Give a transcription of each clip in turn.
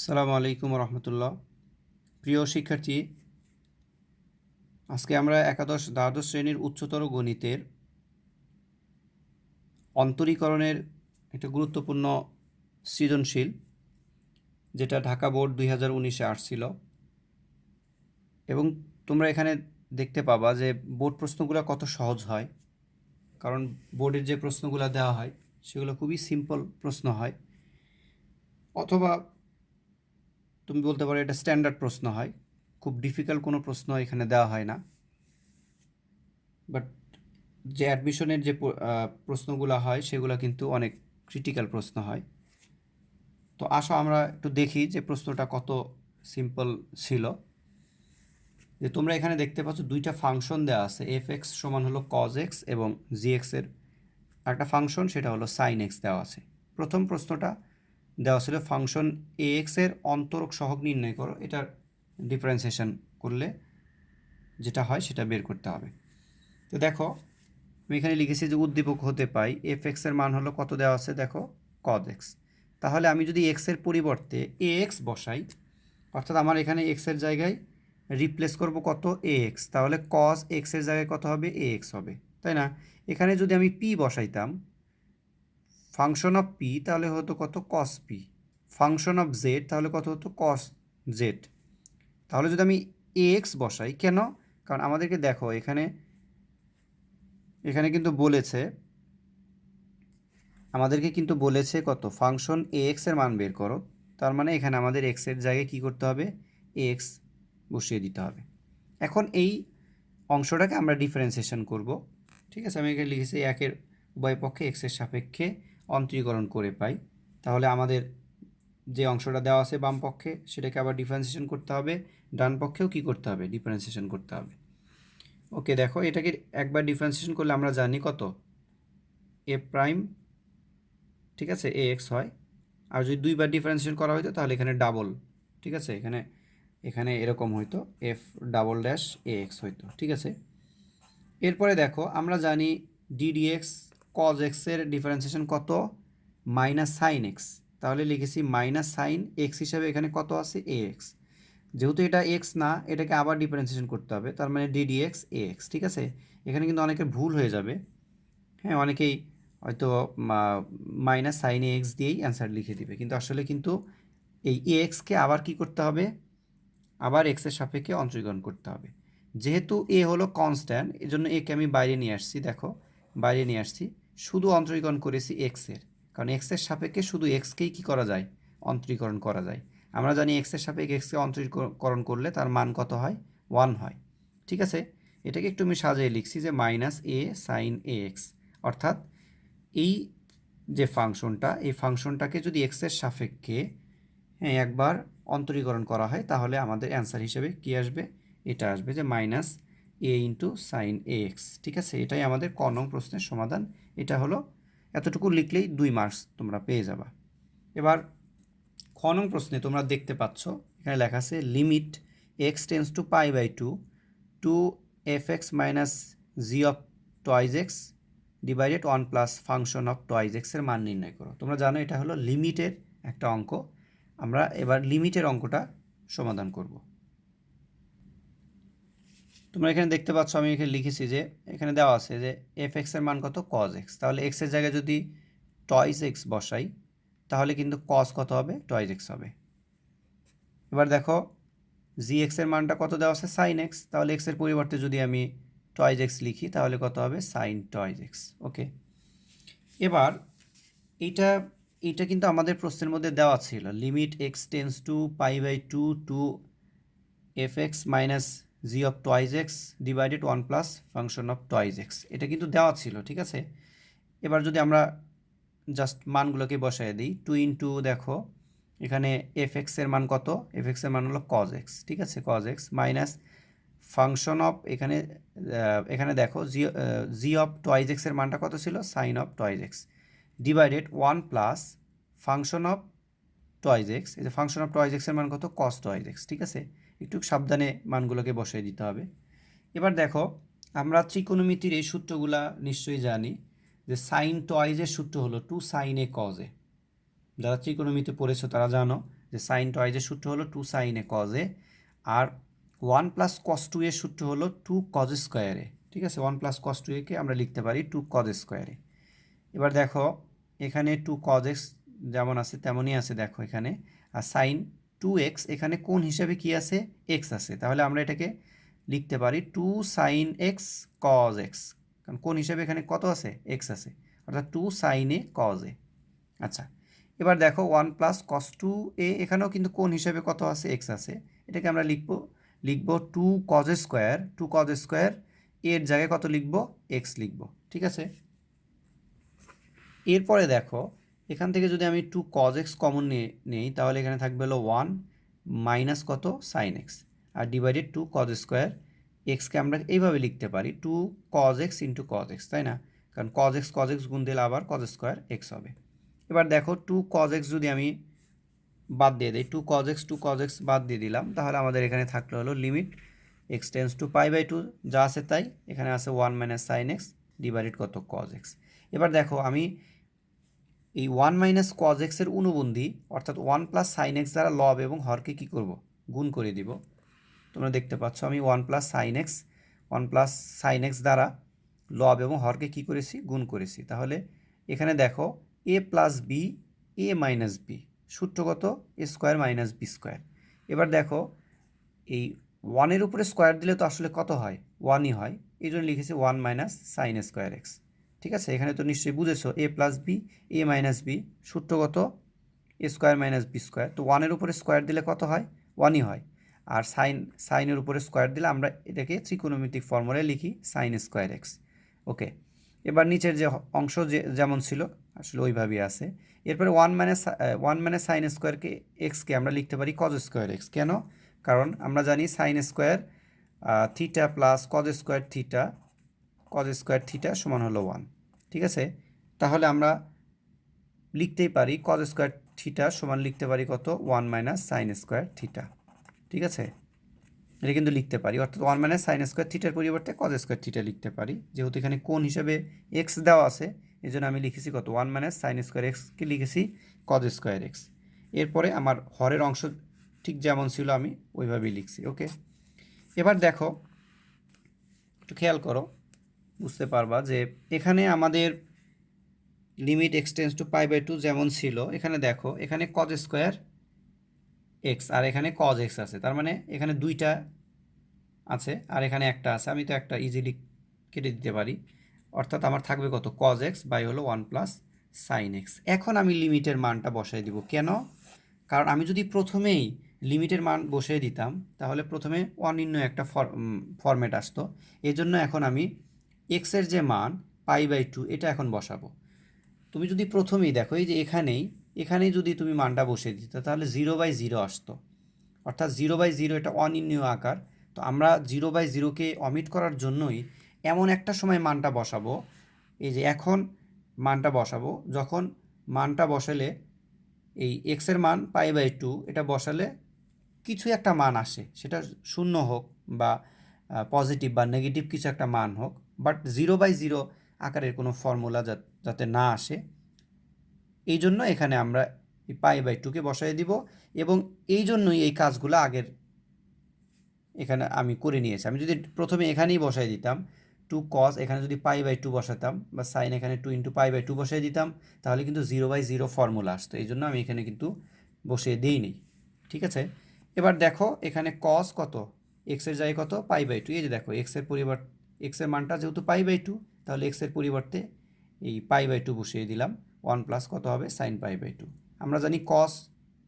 আসসালামু আলাইকুম রহমতুল্লাহ। প্রিয় শিক্ষার্থী, আজকে আমরা দ্বাদশ শ্রেণীর উচ্চতর গণিতের অন্তরীকরণের একটা গুরুত্বপূর্ণ সৃজনশীল, যেটা ঢাকা বোর্ড 2019-এ আসছিল। এবং তোমরা এখানে দেখতে পাবা যে বোর্ড প্রশ্নগুলো কত সহজ হয়, কারণ বোর্ডের যে প্রশ্নগুলো দেওয়া হয় সেগুলো খুবই সিম্পল প্রশ্ন হয়, অথবা তুমি বলতে পারো এটা স্ট্যান্ডার্ড প্রশ্ন হয়। খুব ডিফিকাল্ট কোনো প্রশ্ন এখানে দেওয়া হয় না। বাট যে অ্যাডমিশনের যে প্রশ্নগুলো হয় সেগুলো কিন্তু অনেক ক্রিটিক্যাল প্রশ্ন হয়। তো আসো আমরা একটু দেখি যে প্রশ্নটা কত সিম্পল ছিল। যে তোমরা এখানে দেখতে পাচ্ছ দুইটা ফাংশন দেওয়া আছে, এফ এক্স সমান হলো কজ এক্স এবং জি এক্সের একটা ফাংশন, সেটা হলো সাইন এক্স দেওয়া আছে। প্রথম প্রশ্নটা দেওয়া ছিল ফাংশন এ এক্সের অন্তরক সহগ নির্ণয় করো, এটার ডিফারেন্সিয়েশন করলে যেটা হয় সেটা বের করতে হবে। তো দেখো আমি এখানে লিখেছি যে উদ্দীপক হতে পাই এফ এক্সের মান হলো কত দেওয়া আছে, দেখো কজ এক্স। তাহলে আমি যদি এক্সের পরিবর্তে এ এক্স বসাই, অর্থাৎ আমার এখানে এক্সের জায়গায় রিপ্লেস করব কত, এ এক্স, তাহলে কজ এক্সের জায়গায় কত হবে, এ এক্স হবে, তাই না? এখানে যদি আমি পি বসাইতাম, ফাংশন অফ পি, তাহলে হতো কত, কস পি। ফাংশন অফ জেড তাহলে কত হতো, কস জেড। তাহলে যদি আমি এ এক্স বসাই, কেন? কারণ আমাদেরকে দেখো এখানে কিন্তু বলেছে, আমাদেরকে কিন্তু বলেছে কত, ফাংশন এ এক্সের মান বের করো। তার মানে এখানে আমাদের এক্সের জায়গায় কী করতে হবে, এ এক্স বসিয়ে দিতে হবে। এখন এই অংশটাকে আমরা ডিফারেন্সিয়েশন করব। ঠিক আছে, আমি এখানে লিখেছি একের উভয় পক্ষে এক্সের সাপেক্ষে অন্তরীকরণ করে পাই। তাহলে আমাদের যে অংশটা দেওয়া আছে বাম পক্ষে সেটাকে আবার ডিফারেন্সিয়েশন করতে হবে, ডান পক্ষেও কী করতে হবে, ডিফারেন্সিয়েশন করতে হবে। ওকে, দেখো এটাকে একবার ডিফারেন্সিয়েশন করলে আমরা জানি কত, এ প্রাইম, ঠিক আছে, এ এক্স হয়। আর যদি দুইবার ডিফারেন্সিয়েশন করা হতো তাহলে এখানে ডাবল, ঠিক আছে, এখানে এখানে এরকম হইতো, F double dash a x হইতো, ঠিক আছে। এরপরে দেখো আমরা জানি ডিডিএক্স কজ এক্সের ডিফারেন্সিয়েশন কত, মাইনাস সাইন এক্স। তাহলে লিখেছি মাইনাস সাইন এক্স হিসাবে এখানে কত আছে, এ এক্স। যেহেতু এটা এক্স না, এটাকে আবার ডিফারেন্সিয়েশন করতে হবে, তার মানে ডিডিএক্স এ এক্স, ঠিক আছে। এখানে কিন্তু অনেকের ভুল হয়ে যাবে, হ্যাঁ, অনেকেই হয়তো মাইনাস সাইন এ এক্স দিয়েই অ্যান্সার লিখে দিবে, কিন্তু আসলে কিন্তু এই এ এক্সকে আবার কি করতে হবে, আবার এক্সের সাপেক্ষে অন্তরীকরণ করতে হবে। যেহেতু এ হলো কনস্ট্যান্ট, এই জন্য একে আমি বাইরে নিয়ে আসছি, দেখো বাইরে নিয়ে আসছি, শুধু অন্তরীকরণ করেছি এক্সের, কারণ এক্সের সাপেক্ষে শুধু এক্সকেই কী করা যায়, অন্তরীকরণ করা যায়। আমরা জানি এক্সের সাপেক্ষে এক্সকে অন্তরীকরণ করলে তার মান কত হয়, 1 হয়, ঠিক আছে। এটাকে একটু আমি সাজিয়ে লিখছি যে মাইনাস এ সাইন এ এক্স, অর্থাৎ এই যে ফাংশনটা, এই ফাংশনটাকে যদি এক্সের সাপেক্ষে, হ্যাঁ, একবার অন্তরীকরণ করা হয় তাহলে আমাদের অ্যান্সার হিসেবে কী আসবে, এটা আসবে যে মাইনাস এ ইন্টু সাইন এ এক্স, ঠিক আছে। এটাই আমাদের ক নং প্রশ্নের সমাধান। এটা হলো, এতটুকু লিখলেই 2 মার্কস তোমরা পেয়ে যাবা। এবার খ নং প্রশ্নে তোমরা দেখতে পাচ্ছ এখানে লেখা আছে limit x tends to pi by two f x minus g of twice x divided 1 plus function of twice এক্সের মান নির্ণয় করো। তোমরা জানো এটা হলো লিমিটের একটা অঙ্ক। আমরা এবার লিমিটের অঙ্কটা সমাধান করব। তোমরা এখানে দেখতে পাচ্ছ আমি এখানে লিখেছি যে এখানে দেওয়া আছে যে এফ এক্সের মান কত, কজ এক্স। তাহলে এক্সের জায়গায় যদি টয়েজ এক্স বসাই তাহলে কিন্তু কজ কত হবে, টয়েজ এক্স হবে। এবার দেখো জি এক্সের মানটা কত দেওয়া আছে, সাইন এক্স। তাহলে এক্সের পরিবর্তে যদি আমি টয়েজ এক্স লিখি তাহলে কত হবে, সাইন টয়েজ এক্স। ওকে, এবার এইটা এইটা কিন্তু আমাদের প্রশ্নের মধ্যে দেওয়া ছিল, limit x tends to pi by two f x minus g of twice x divided 1 plus function of twice x, এটা কিন্তু দেওয়া ছিল, ঠিক আছে। এবার যদি আমরা জাস্ট মানগুলোকে বসাই দিই, টু ইন্টু দেখো এখানে এফ এক্সের মান কত, এফ এক্সের মান হলো কজ এক্স, ঠিক আছে, cos x minus function of এখানে এখানে দেখো জি অফ টয়েজ এক্সের মানটা কত ছিল, sine of twice x divided 1 plus function of twice x, এই যে ফাংশন অফ টয়েজ এক্সের মান কত, কস টয়েজ এক্স, ঠিক আছে। একটু সাবধানে মানগুলোকে বসিয়ে দিতে হবে। এবার দেখো আমরা ত্রিকোণমিতির এই সূত্রগুলা নিশ্চয়ই জানি, যে সাইন টয়েজের সূত্র হলো two sine A cos A, যারা ত্রিকোণমিতি পড়েছো তারা জানো যে সাইন টয়েজের সূত্র হলো 2 সাইন এ কজ এ, আর 1 প্লাস কস 2 এর সূত্র হলো 2 কজ স্কোয়ারে। ঠিক আছে, 1 প্লাস কস 2 কে আমরা লিখতে পারি 2 কজ স্কোয়ারে। এবার দেখো এখানে 2 কজ এক্স যেমন আছে তেমনই আছে দেখো এখানে, আর সাইন 2x এখানে কোণ হিসাবে কি আছে, এক্স আছে, তাহলে আমরা এটাকে লিখতে পারি 2 সাইন এক্স কজ এক্স, কারণ কোণ হিসাবে এখানে কত আছে, এক্স আছে, অর্থাৎ 2 সাইন এ কজ এ। আচ্ছা, এবার দেখো 1 প্লাস কস 2 এ এখানেও কিন্তু কোণ হিসাবে কত আছে, এক্স আছে, এটাকে আমরা লিখব 2 কজ স্কোয়ার, 2 কজ স্কোয়ার এর জায়গায় কত লিখব, এক্স লিখব। ঠিক আছে, এরপরে দেখো এখান থেকে যদি আমি 2 কজ এক্স কমন নেই তাহলে এখানে থাকবে হলো 1 মাইনাস কত, সাইন এক্স, আর ডিভাইডেড 2 কজ স্কোয়ার এক্সকে আমরা এইভাবে লিখতে পারি 2 cos x into cos x, তাই না, কারণ কজ এক্স গুণ দিলে আবার কজ স্কোয়ার এক্স হবে। এবার দেখো 2 কজ এক্স যদি আমি বাদ দিয়ে দিই, 2 কজ এক্স বাদ দিয়ে দিলাম, তাহলে আমাদের এখানে থাকলে হলো limit x tends to pi by 2 যা আছে তাই, এখানে আছে 1 মাইনাস সাইন এক্স ডিভাইডেড কত, কজ এক্স। এবার দেখো আমি এই 1 মাইনাস কজ এক্সের অনুবন্ধী অর্থাৎ 1 প্লাস সাইন এক্স দ্বারা লব এবং হরকে কী করব, গুণ করে দিব। তোমরা দেখতে পাচ্ছ আমি 1 প্লাস সাইন এক্স দ্বারা লব এবং হরকে কী করেছি, গুণ করেছি। তাহলে এখানে দেখো এ plus B A minus B, সূত্রগত A square minus B square. এবার দেখো এই 1-এর উপরে স্কোয়ার দিলে তো আসলে কত হয়, 1ই হয়, এই জন্য লিখেছি 1 মাইনাস সাইন স্কোয়ার এক্স। ঠিক আছে, এখানে তো নিশ্চয়ই বুঝেছো এ plus B A minus B, সূত্রগত A square minus B square, তো 1-এর উপরে স্কোয়ার দিলে কত হয়, 1ই হয়, আর সাইনের উপরে স্কোয়ার দিলে আমরা এটাকে ত্রিকোণমিতিক ফর্মুলায় লিখি সাইন স্কোয়ার এক্স। ওকে, এবার নিচের যে অংশ যেমন ছিল আসলে ওইভাবেই আছে। এরপরে 1 মাইনাস সাইন স্কোয়ারকে এক্সকে আমরা লিখতে পারি কজ স্কোয়ার এক্স। কেন, কারণ আমরা জানি sine square theta plus cos square theta সমান হলো 1। ঠিক আছে, তাহলে আমরা লিখতেই পারি কজ স্কোয়ার থিটা সমান লিখতে পারি কত, 1 মাইনাস সাইন স্কোয়ার থিটা। ঠিক আছে, এটা কিন্তু লিখতে পারি, অর্থাৎ 1 মাইনাস সাইন স্কোয়ার থিটার পরিবর্তে কজ স্কোয়ার থিটা লিখতে পারি, যেহেতু এখানে কোণ হিসেবে এক্স দেওয়া আছে এই জন্য আমি লিখেছি কত, 1 মাইনাস সাইন স্কোয়ার এক্সকে লিখেছি কজ স্কোয়ার এক্স। এরপরে আমার হরের অংশ ঠিক যেমন ছিল আমি ওইভাবেই লিখছি। ওকে, এবার দেখো একটু খেয়াল করো, বুঝতে পারবা যে এখানে আমাদের limit x tends to pi by 2 যেমন ছিল, এখানে দেখো এখানে কজ স্কোয়ার এক্স আর এখানে কজ এক্স আছে, তার মানে এখানে দুইটা আছে আর এখানে একটা আছে, আমি তো একটা ইজিলি কেটে দিতে পারি, অর্থাৎ আমার থাকবে কত, কজ এক্স বাই হলো 1 প্লাস সাইন এক্স। এখন আমি লিমিটের মানটা বসাই দিব, কেন, কারণ আমি যদি প্রথমেই লিমিটের মান বসিয়ে দিতাম তাহলে প্রথমে অনির্ণ একটা ফরম্যাট আসতো, এই জন্য এখন আমি এক্সের যে মান পাই বাই 2 এটা এখন বসাবো। তুমি যদি প্রথমেই দেখো এই যে এখানেই যদি তুমি মানটা বসিয়ে দিতে তাহলে 0/0 আসতো, অর্থাৎ 0/0 এটা অনির্ণীয় আকার। তো আমরা 0/0কে অমিট করার জন্যই এমন একটা সময় মানটা বসাবো, এই যে এখন মানটা বসাবো, যখন মানটা বসালে এই এক্সের মান পাই বাই 2 এটা বসালে কিছু একটা মান আসে, সেটা শূন্য হোক বা পজিটিভ বা নেগেটিভ কিছু একটা মান হোক, বাট 0/0 আকারের কোনো ফর্মুলা যাতে না আসে, এই জন্য এখানে আমরা এই পাই বাই 2কে বসাই দিব। এবং এই জন্যই এই কাজগুলো আগের এখানে আমি করে নিয়েছি। আমি যদি প্রথমে এখানেই বসাই দিতাম 2 কস, এখানে যদি পাই বাই 2 বসাতাম বা সাইন এখানে 2 ইন্টু পাই বাই 2 বসাই দিতাম তাহলে কিন্তু 0/0 ফর্মুলা আসতো, এই জন্য আমি এখানে কিন্তু বসিয়ে দিইনি। ঠিক আছে, এবার দেখো এখানে কস কত, এক্সের জায়গায় কত, পাই বাই 2, এই যে দেখো এক্সের মানটা যেহেতু পাই বাই 2 তাহলে এক্সের পরিবর্তে এই পাই বাই 2 বসিয়ে দিলাম, 1 প্লাস কত হবে, সাইন পাই বাই 2। আমরা জানি কস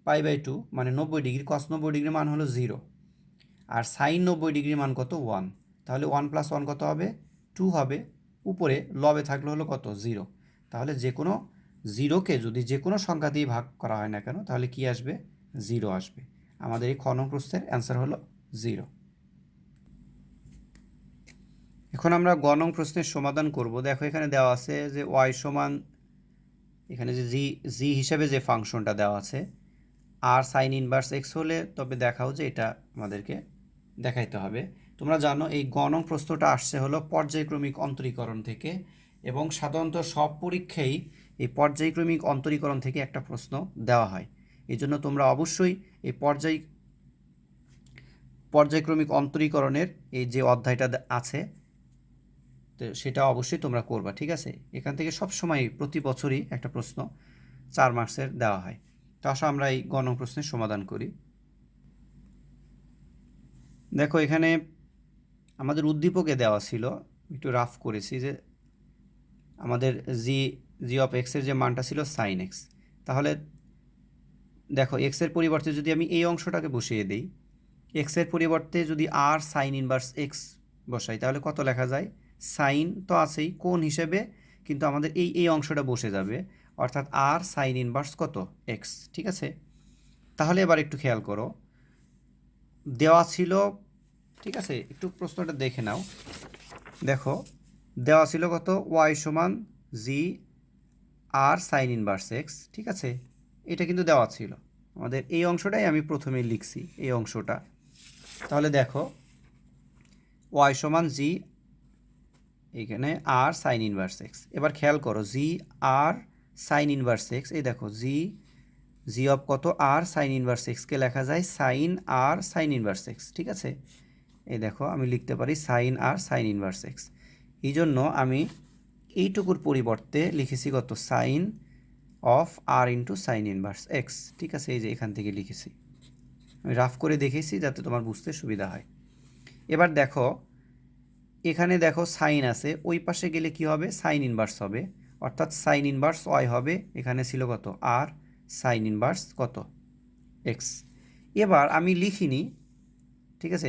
পাই বাই 2 মানে 90 ডিগ্রি, কস 90 ডিগ্রি মান হলো 0, আর সাইন 90 ডিগ্রি মান কত, 1, তাহলে 1 প্লাস 1 কত হবে, 2 হবে, উপরে লবে থাকলে হলো কত, 0। তাহলে যে কোনো জিরোকে যদি যে কোনো সংখ্যা দিয়ে ভাগ করা হয় না কেন তাহলে কি আসবে, 0 আসবে। আমাদের এই খ নং প্রশ্নের অ্যান্সার হলো 0। এখন আমরা গ নং প্রশ্নের সমাধান করব। দেখো এখানে দেওয়া আছে যে ওয়াই সমান, এখানে যে জি হিসাবে যে ফাংশনটা দেওয়া আছে, আর সাইন ইনভার্স এক্স হলে তবে দেখাও যে এটা আমাদেরকে দেখাইতে হবে। তোমরা জানো এই গ নং প্রশ্নটা আসছে হলো পর্যায়ক্রমিক অন্তরীকরণ থেকে, এবং সাধারণত সব পরীক্ষায় এই পর্যায়ক্রমিক অন্তরীকরণ থেকে একটা প্রশ্ন দেওয়া হয়। এই জন্য তোমরা অবশ্যই এই পর্যায়ক্রমিক অন্তরীকরণের এই যে অধ্যায়টা আছে তো সেটা অবশ্যই তোমরা করবা, ঠিক আছে? এখান থেকে সবসময় প্রতি বছরই একটা প্রশ্ন 4 মার্কসের দেওয়া হয়। তো আসো আমরা এই গণপ্রশ্নের সমাধান করি। দেখো এখানে আমাদের উদ্দীপকে দেওয়া ছিল, একটু রাফ করেছি, যে আমাদের জি অফ এক্সের যে মানটা ছিল সাইন এক্স। তাহলে দেখো এক্সের পরিবর্তে যদি আমি এই অংশটাকে বসিয়ে দিই, এক্সের পরিবর্তে যদি আর সাইন ইনভার্স এক্স বসাই তাহলে কত লেখা যায়? সাইন তো আছেই কোণ হিসেবে, কিন্তু আমাদের এই অংশটা বসে যাবে, অর্থাৎ আর সাইন ইনভার্স কত? এক্স, ঠিক আছে? তাহলে এবার একটু খেয়াল করো, দেওয়া ছিল, ঠিক আছে, একটু প্রশ্নটা দেখে নাও। দেখো দেওয়া ছিল কত? ওয়াই সমান জি আর সাইন ইনভার্স এক্স, ঠিক আছে? এটা কিন্তু দেওয়া ছিল, আমাদের এই অংশটাই আমি প্রথমে লিখছি, এই অংশটা। তাহলে দেখো ওয়াই সমান জি, এইখানে আর সাইন ইনভার্স এক্স। এবার খেয়াল করো জি আর সাইন ইনভার্স এক্স, এই দেখো জি অফ কত? আর সাইন ইনভার্স এক্সকে লেখা যায় সাইন আর সাইন ইনভার্স এক্স, ঠিক আছে? এই দেখো আমি লিখতে পারি সাইন আর সাইন ইনভার্স এক্স। এই জন্য আমি এইটুকুর পরিবর্তে লিখেছি কত? সাইন অফ আর ইন্টু সাইন ইনভার্স এক্স, ঠিক আছে? এই যে এখান থেকে লিখেছি, আমি রাফ করে দেখেছি যাতে তোমার বুঝতে সুবিধা হয়। এবার দেখো এখানে দেখো সাইন আছে, ওই পাশে গেলে কি হবে? সাইন ইনভার্স হবে, অর্থাৎ সাইন ইনভার্স ওয়াই হবে। এখানে ছিল কত? আর সাইন ইনভার্স কত? এক্স। এবার আমি লিখিনি, ঠিক আছে?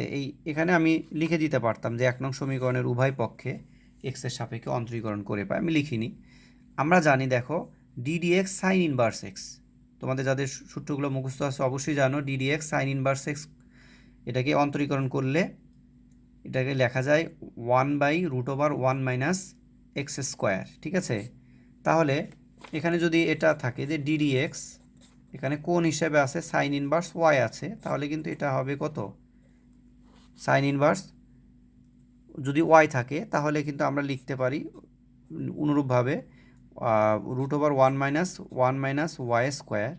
এখানে আমি লিখে দিতে পারতাম যে 1 নং সমীকরণের উভয় পক্ষে এক্সের সাপেক্ষে অন্তরীকরণ করে পাই, আমি লিখিনি। আমরা জানি দেখো ডিডিএক্স সাইন ইনভার্স এক্স, তোমাদের যাদের সূত্রগুলো মুখস্থ আছে অবশ্যই জানো ডিডিএক্স সাইন ইনভার্স এক্স, এটাকে অন্তরীকরণ করলে এটাকে লেখা যায় 1/√1 মাইনাস এক্স স্কোয়ার, ঠিক আছে? তাহলে এখানে যদি এটা থাকে যে ডিডিএক্স, এখানে কোণ হিসেবে আছে সাইন ইনভার্স ওয়াই আছে, তাহলে কিন্তু এটা হবে কত? সাইন ইনভার্স যদি ওয়াই থাকে তাহলে কিন্তু আমরা লিখতে পারি অনুরূপভাবে √1 মাইনাস ওয়াই স্কোয়ার।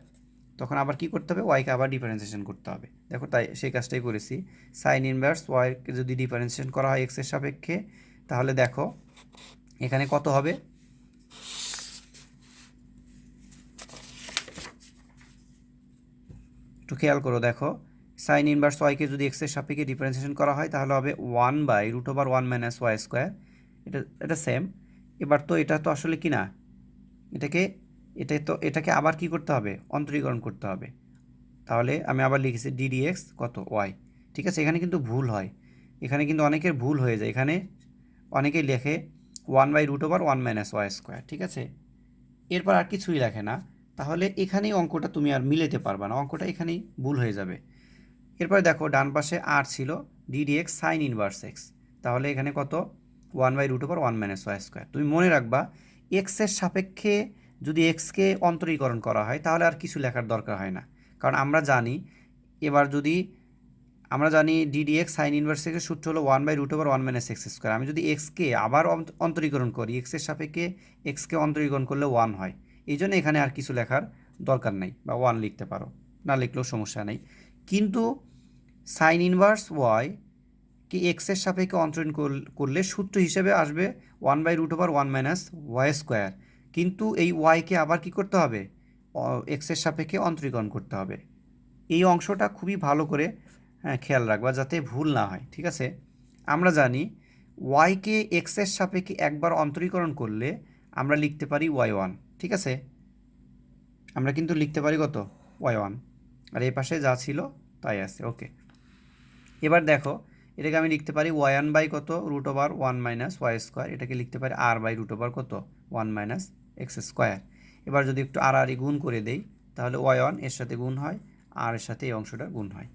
তখন আবার কি করতে হবে? ওয়াইকে আবার ডিফারেন্সিয়েশন করতে হবে। দেখো তাই সেই কাজটাই করেছি। সাইন ইনভার্স ওয়াইকে যদি ডিফারেন্সিয়েশন করা হয় এক্সের সাপেক্ষে, তাহলে দেখো এখানে কত হবে? একটু খেয়াল করো, দেখো সাইন ইনভার্স ওয়াইকে যদি এক্সের সাপেক্ষে ডিফারেন্সিয়েশন করা হয় তাহলে হবে 1/√1 মাইনাস ওয়াই স্কোয়ার। এটা সেম। এবার তো এটা তো আসলে কি না, এটাকে আবার কি করতে হবে? অন্তরীকরণ করতে হবে। তাহলে আমি আবার লিখেছি ডিডিএক্স কত? ওয়াই, ঠিক আছে? এখানে কিন্তু ভুল হয়, এখানে কিন্তু অনেকের ভুল হয়ে যায়, এখানে অনেকে লেখে 1/√1 মাইনাস ওয়াই স্কোয়ার, ঠিক আছে? এরপর আর কিছুই লেখে না, তাহলে এখানেই অঙ্কটা তুমি আর মিলাতে পারবে না, অঙ্কটা এখানেই ভুল হয়ে যাবে। এরপর দেখো ডান পাশে আর ছিল ডিডিএক্স সাইন ইনভার্স এক্স, তাহলে এখানে কত? 1/√1 মাইনাস ওয়াই স্কোয়ার। তুমি মনে রাখবা এক্সের সাপেক্ষে যদি এক্সকে অন্তরীকরণ করা হয় তাহলে আর কিছু লেখার দরকার হয় না, কারণ আমরা জানি ডিডিএক্স সাইন ইনভার্স এক্সের সূত্র হলো 1/√1 মাইনাস এক্স স্কোয়ার। আমি যদি এক্সকে আবার অন্তরীকরণ করি, এক্সের সাপেক্ষে এক্সকে অন্তরীকরণ করলে 1 হয়, এই জন্য এখানে আর কিছু লেখার দরকার নেই, বা 1 লিখতে পারো, না লিখলেও সমস্যা নেই। কিন্তু সাইন ইনভার্স ওয়াই কি এক্সের সাপেক্ষে অন্তরীকরণ করলে সূত্র হিসেবে আসবে 1/√1 মাইনাস ওয়াই স্কোয়ার, কিন্তু এই ওয়াইকে আবার কি করতে হবে? এক্সের সাপেক্ষে অন্তরীকরণ করতে হবে। এই অংশটা খুবই ভালো করে খেয়াল রাখবা যাতে ভুল না হয়, ঠিক আছে? আমরা জানি ওয়াইকে এক্সের সাপেক্ষে একবার অন্তরীকরণ করলে আমরা লিখতে পারি y1, ঠিক আছে? আমরা কিন্তু লিখতে পারি কত? y1, আর এই পাশে যা ছিল তাই আছে, ওকে। এবার দেখো এটাকে আমি লিখতে পারি y1 বাই কত? √1 মাইনাস ওয়াই স্কোয়ার, এটাকে লিখতে পারি r বাই √, কত? 1 মাইনাস এক্স স্কোয়ার। এবার যদি একটু আর গুণ করে দেই তাহলে y1 এর সাথে গুণ হয়, আর এর সাথে এই অংশটা গুণ হয়।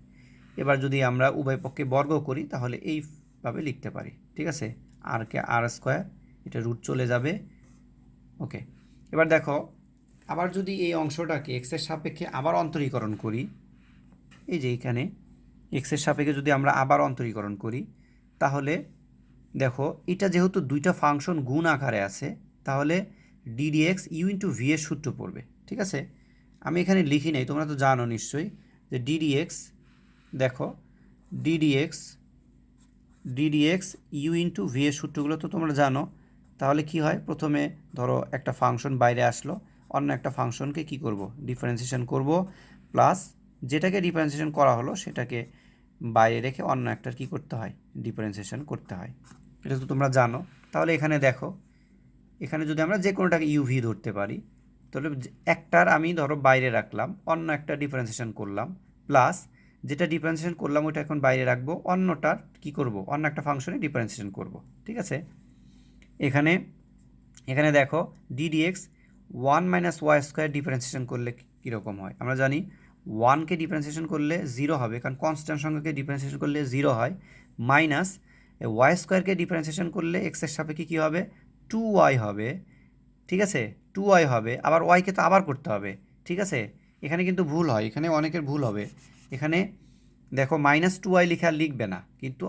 এবার যদি আমরা উভয় পক্ষে বর্গ করি তাহলে এইভাবে লিখতে পারি, ঠিক আছে? আরকে আর স্কোয়ার, এটা রুট চলে যাবে, ওকে। এবার দেখো আবার যদি এই অংশটাকে এক্সের সাপেক্ষে আবার অন্তরীকরণ করি, এই যে এখানে এক্সের সাপেক্ষে যদি আমরা আবার অন্তরীকরণ করি তাহলে দেখো এটা যেহেতু দুইটা ফাংশন গুণ আকারে আছে, তাহলে ডিডিএক্স ইউ ইন্টু ভি এর সূত্র পড়বে, ঠিক আছে? আমি এখানে লিখি নাই, তোমরা তো জানো নিশ্চয়ই যে ডিডিএক্স, দেখো d d x d d x u into v এর সূত্রগুলো তো তোমরা জানো। তাহলে কি হয়, প্রথমে ধরো একটা ফাংশন বাইরে আসলো, অন্য একটা ফাংশনকে কি করব, ডিফারেন্সিয়েশন করব, প্লাস যেটাকে ডিফারেন্সিয়েশন করা হলো সেটাকে বাইরে রেখে অন্য একটার কি করতে হয়, ডিফারেন্সিয়েশন করতে হয়। এটা তো তোমরা জানো। তাহলে এখানে দেখো, এখানে যদি আমরা যে কোনোটাকে ইউভি ধরতে পারি, তাহলে একটার আমি ধরো বাইরে রাখলাম, অন্য একটা ডিফারেন্সিয়েশন করলাম, প্লাস যেটা ডিফারেন্সিয়েশন করলাম ওইটা এখন বাইরে রাখবো, অন্যটার কি করব, অন্য একটা ফাংশনে ডিফারেন্সিয়েশন করব, ঠিক আছে? এখানে এখানে দেখো d d x one minus y square differentiation করলে কীরকম হয়, আমরা জানি ওয়ানকে ডিফারেন্সিয়েশন করলে জিরো হবে, কারণ কনস্ট্যান্ট সংখ্যাকে ডিফারেন্সিয়েশন করলে জিরো হয়, মাইনাস ওয়াই স্কোয়ারকে ডিফারেন্সিয়েশন করলে এক্সের সাপেক্ষে কী হবে, টু ওয়াই হবে, ঠিক আছে? টু ওয়াই হবে, আবার ওয়াইকে তো আবার করতে হবে, ঠিক আছে? এখানে কিন্তু ভুল হয়, এখানে অনেকের ভুল হবে। এখানে দেখো মাইনাস টু ওয়াই লিখে আর লিখবে না, কিন্তু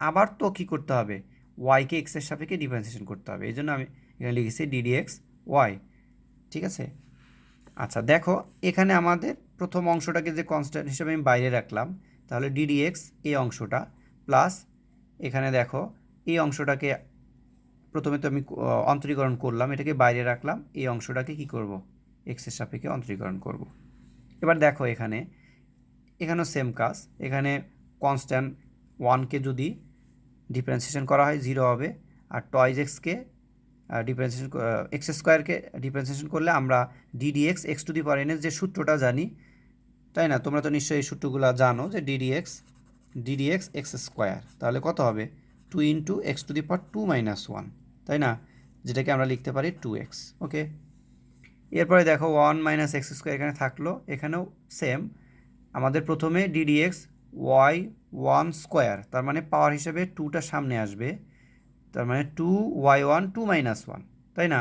আবার তো কী করতে হবে, ওয়াইকে এক্সের সাপেক্ষে ডিফারেন্সিয়েশন করতে হবে, এই জন্য আমি এখানে লিখেছি ডিডিএক্স ওয়াই, ঠিক আছে? আচ্ছা দেখো, এখানে আমাদের প্রথম অংশটাকে যে কনস্ট্যান্ট হিসেবে আমি বাইরে রাখলাম, তাহলে ডিডিএক্স এই অংশটা, প্লাস এখানে দেখো এই অংশটাকে প্রথমে তো আমি অন্তরীকরণ করলাম, এটাকে বাইরে রাখলাম, এই অংশটাকে কি করব, এক্সের সাপেক্ষে অন্তরীকরণ করব। এবার দেখো এখানেও সেম কাজ, এখানে কনস্ট্যান্ট ওয়ানকে যদি ডিফারেন্সিয়েশন করা হয় জিরো হবে, আর টয়েস এক্সকে ডিফারেন্সিয়েশন এক্স স্কোয়ারকে ডিফারেন্সিয়েশন করলে আমরা ddx x to the power N এর যে সূত্রটা জানি, তাই না? তোমরা তো নিশ্চয়ই এই সূত্রগুলো জানো যে ডিডিএক্স এক্স স্কোয়ার, তাহলে কত হবে, two into x to the power two minus one, তাই না? যেটাকে আমরা লিখতে পারি টু এক্স, ওকে? এরপরে দেখো ওয়ান মাইনাস এক্স স্কোয়ার এখানে থাকলো, এখানেও সেম, আমাদের প্রথমে ডিডিএক্স ওয়াই ওয়ান স্কোয়ার, তার মানে পাওয়ার হিসেবে টুটা সামনে আসবে, তার মানে two y one two minus one, তাই না?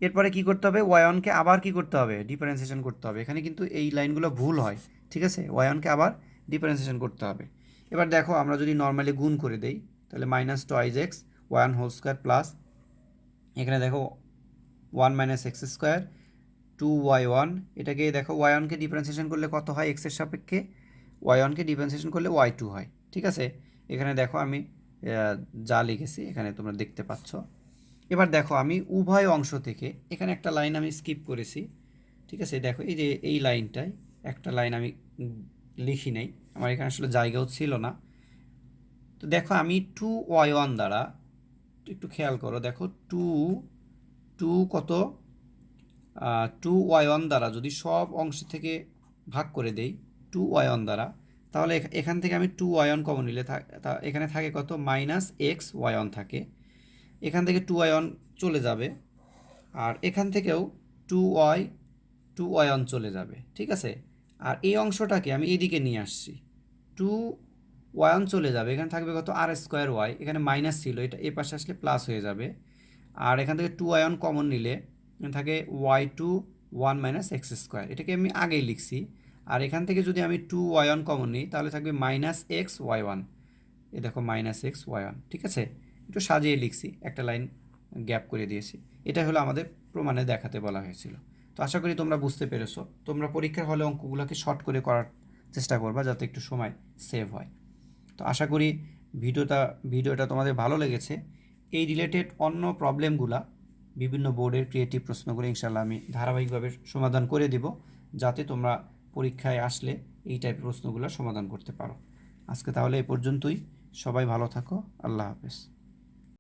এরপরে কী করতে হবে, ওয়াই ওয়ানকে আবার কী করতে হবে, ডিফারেন্সিয়েশন করতে হবে। এখানে কিন্তু এই লাইনগুলো ভুল হয়, ঠিক আছে? ওয়াই ওয়ানকে আবার ডিফারেন্সিয়েশন করতে হবে। এবার দেখো আমরা যদি নর্মালি গুণ করে দেই, তাহলে minus twice x one whole square, plus এখানে দেখো one minus x square two y one, এটাকে দেখো ওয়াই ওয়ানকে ডিফারেন্সিয়েশন করলে কত হয় এক্সের সাপেক্ষে, ওয়াই ওয়ানকে ডিফারেন্সিয়েশন করলে ওয়াই টু হয়, ঠিক আছে? এখানে দেখো আমি যা লিখেছি এখানে তোমরা দেখতে পাচ্ছ। এবার দেখো আমি উভয় অংশ থেকে এখানে একটা লাইন আমি স্কিপ করেছি, ঠিক আছে? দেখো এই যে এই লাইনটায় একটা লাইন আমি লিখি নাই, আমার এখানে আসলে জায়গাও ছিল না। তো দেখো আমি টু ওয়াই ওয়ান দ্বারা, একটু খেয়াল করো, দেখো টু টু কত, টু ওয়াই ওয়ান দ্বারা যদি সব অংশ থেকে ভাগ করে দেই টু ওয়াই ওয়ান দ্বারা, তাহলে এখান থেকে আমি টু ওয়াই ওয়ান কমন নিলে এখানে থাকে কত, মাইনাস এক্স ওয়াই ওয়ান থাকে, এখান থেকে টু ওয়াই ওয়ান চলে যাবে, আর এখান থেকেও টু ওয়াই ওয়ান চলে যাবে, ঠিক আছে? আর এই অংশটাকে আমি এদিকে নিয়ে আসছি, টু ওয়াই ওয়ান চলে যাবে, এখানে থাকবে কত, আর স্কোয়ার ওয়াই, এখানে মাইনাস ছিল, এটা এ পাশে আসলে প্লাস হয়ে যাবে, আর এখান থেকে টু ওয়াই ওয়ান কমন নিলে থাকে y two one minus x square, এটাকে আমি আগেই লিখছি। আর এখান থেকে যদি আমি টু ওয়াই ওয়ান কমন নিই তাহলে থাকবে মাইনাস এক্স ওয়াই ওয়ান, এ দেখো মাইনাস এক্স ওয়াই ওয়ান, ঠিক আছে? একটু সাজিয়ে লিখছি, একটা লাইন গ্যাপ করে দিয়েছি, এটা হলো আমাদের প্রমাণে দেখাতে বলা হয়েছিল। তো আশা করি তোমরা বুঝতে পেরেছো। তোমরা পরীক্ষার হলে অঙ্কগুলোকে শর্ট করে করার চেষ্টা করবা যাতে একটু সময় সেভ হয়। তো আশা করি ভিডিওটা তোমাদের ভালো লেগেছে। এই রিলেটেড অন্য প্রবলেমগুলা বিভিন্ন বোর্ডের ক্রিয়েটিভ প্রশ্নগুলো ইনশাল্লাহ আমি ধারাবাহিকভাবে সমাধান করে দিব, যাতে তোমরা পরীক্ষায় আসলে এই টাইপের প্রশ্নগুলো সমাধান করতে পারো। আজকে তাহলে এই পর্যন্তই, সবাই ভালো থাকো, আল্লাহ হাফেজ।